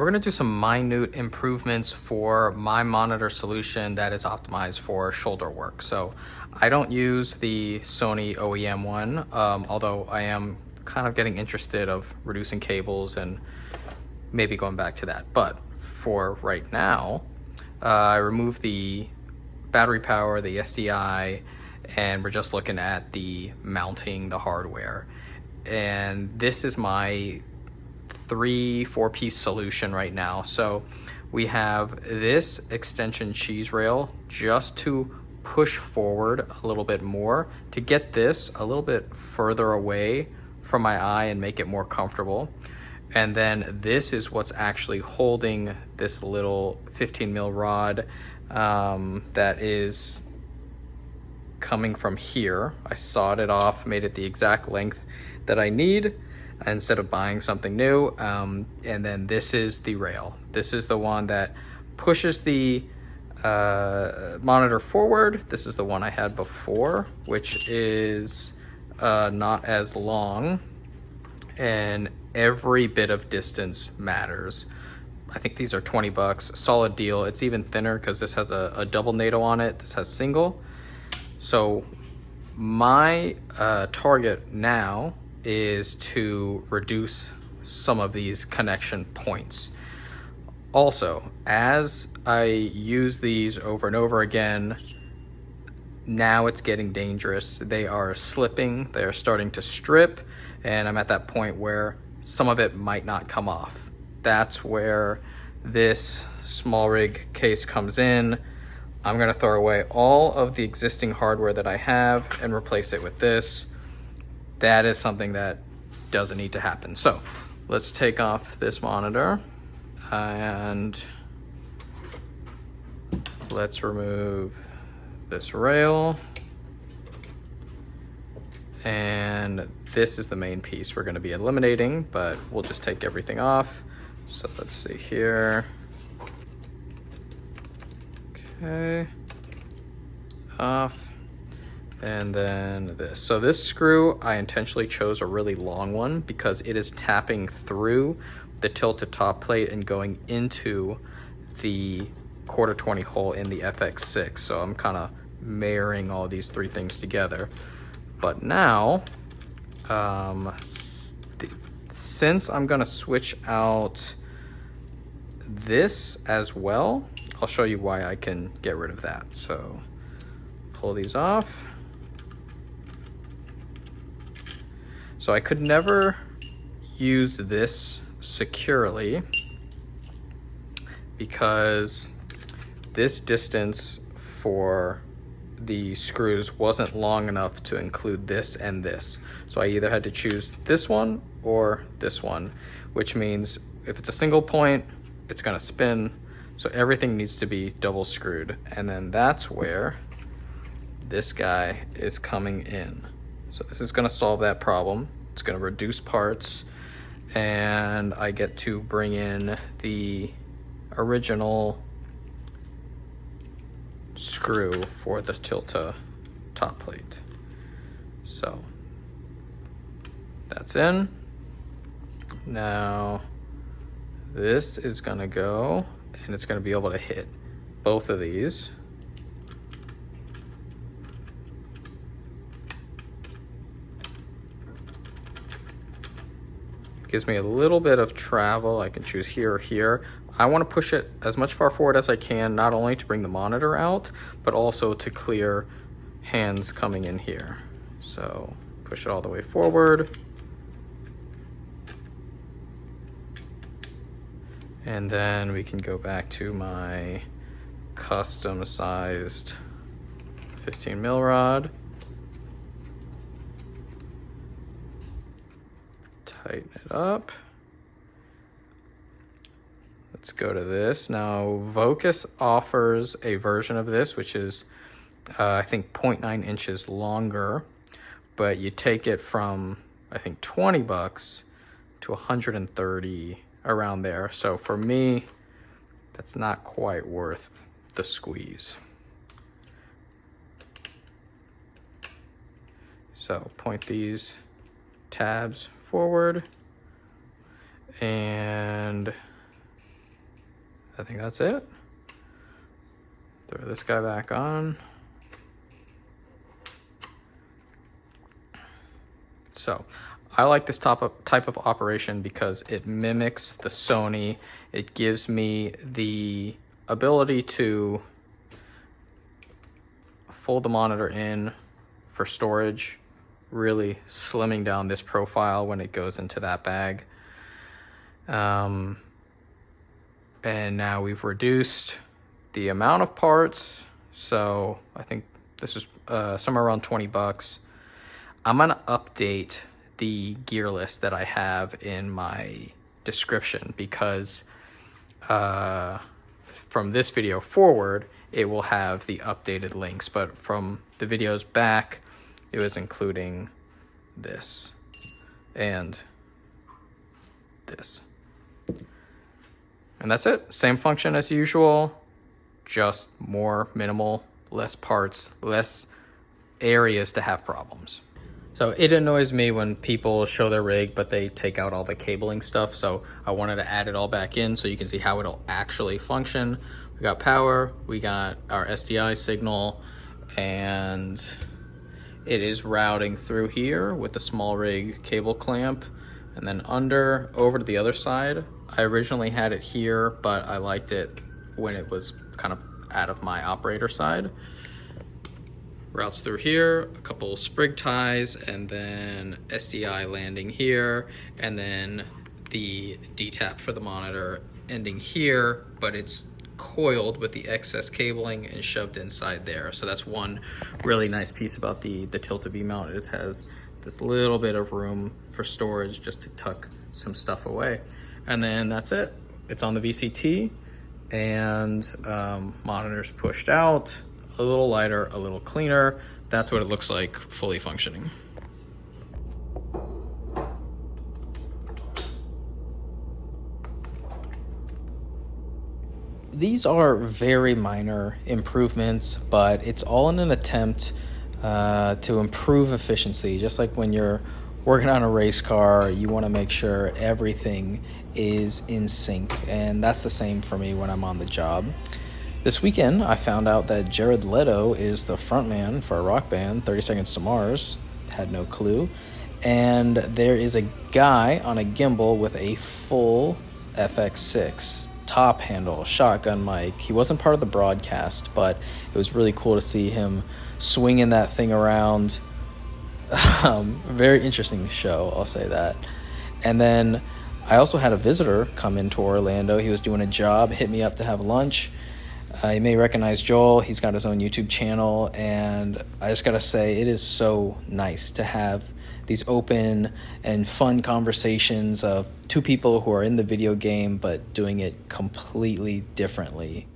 We're gonna do some minute improvements for my monitor solution that is optimized for shoulder work. So I don't use the Sony OEM one, although I am kind of getting interested of reducing cables and maybe going back to that. But for right now, I removed the battery power, the SDI, and we're just looking at the mounting the hardware. And this is my 3-4 piece solution right now. So we have this extension cheese rail just to push forward a little bit more to get this a little bit further away from my eye and make it more comfortable. And then this is what's actually holding this little 15 mil rod that is coming from here. I sawed it off, made it the exact length that I need instead of buying something new. And then this is the rail. This is the one that pushes the monitor forward. This is the one I had before, which is not as long, and every bit of distance matters. I think these are 20 bucks, solid deal. It's even thinner because this has a double NATO on it. This has single. So my target now is to reduce some of these connection points. Also, as I use these over and over again, now it's getting dangerous. They are slipping, they're starting to strip, and I'm at that point where some of it might not come off. That's where this small rig case comes in. I'm gonna throw away all of the existing hardware that I have and replace it with this. That is something that doesn't need to happen. So let's take off this monitor and let's remove this rail. And this is the main piece we're gonna be eliminating, but we'll just take everything off. So let's see here. Okay, off. And then this. So this screw, I intentionally chose a really long one because it is tapping through the Tilta top plate and going into the 1/4 hole in the FX6. So I'm kind of marrying all these three things together. But now, since I'm gonna switch out this as well, I'll show you why I can get rid of that. So pull these off. So I could never use this securely because this distance for the screws wasn't long enough to include this and this. So I either had to choose this one or this one, which means if it's a single point, it's gonna spin. So everything needs to be double screwed. And then that's where this guy is coming in. So this is gonna solve that problem. It's gonna reduce parts, and I get to bring in the original screw for the Tilta top plate. So that's in. Now this is gonna go, and it's gonna be able to hit both of these. Gives me a little bit of travel. I can choose here or here. I want to push it as much far forward as I can, not only to bring the monitor out, but also to clear hands coming in here. So push it all the way forward. And then we can go back to my custom sized 15 mil rod. Tighten it up. Let's go to this. Now, Vocus offers a version of this, which is, I think, 0.9 inches longer, but you take it from, I think, 20 bucks to 130, around there. So for me, that's not quite worth the squeeze. So point these tabs forward, and I think that's it. Throw this guy back on. So I like this type of operation because it mimics the Sony. It gives me the ability to fold the monitor in for storage, really slimming down this profile when it goes into that bag. And now we've reduced the amount of parts. So I think this was somewhere around 20 bucks. I'm gonna update the gear list that I have in my description because from this video forward, it will have the updated links, but from the videos back, it was including this and this. And that's it. Same function as usual, just more minimal, less parts, less areas to have problems. So it annoys me when people show their rig, but they take out all the cabling stuff. So I wanted to add it all back in so you can see how it'll actually function. We got power, we got our SDI signal, and it is routing through here with the small rig cable clamp, and then over to the other side. I originally had it here, but I liked it when it was kind of out of my operator side. Routes through here, a couple sprig ties, and then SDI landing here, and then the D-tap for the monitor ending here, but it's coiled with the excess cabling and shoved inside there. So that's one really nice piece about the Tilta V mount. It has this little bit of room for storage just to tuck some stuff away. And then that's it. It's on the VCT, and monitors pushed out. A little lighter, a little cleaner. That's what it looks like fully functioning. These are very minor improvements, but it's all in an attempt to improve efficiency. Just like when you're working on a race car, you want to make sure everything is in sync, and that's the same for me when I'm on the job. This weekend, I found out that Jared Leto is the frontman for a rock band, 30 Seconds to Mars. Had no clue. And there is a guy on a gimbal with a full FX6 top handle, shotgun mic. He wasn't part of the broadcast, but it was really cool to see him swinging that thing around. Very interesting show, I'll say that. And then I also had a visitor come into Orlando. He was doing a job, hit me up to have lunch. You may recognize Joel. He's got his own YouTube channel, and I just gotta say, it is so nice to have these open and fun conversations of two people who are in the video game but doing it completely differently.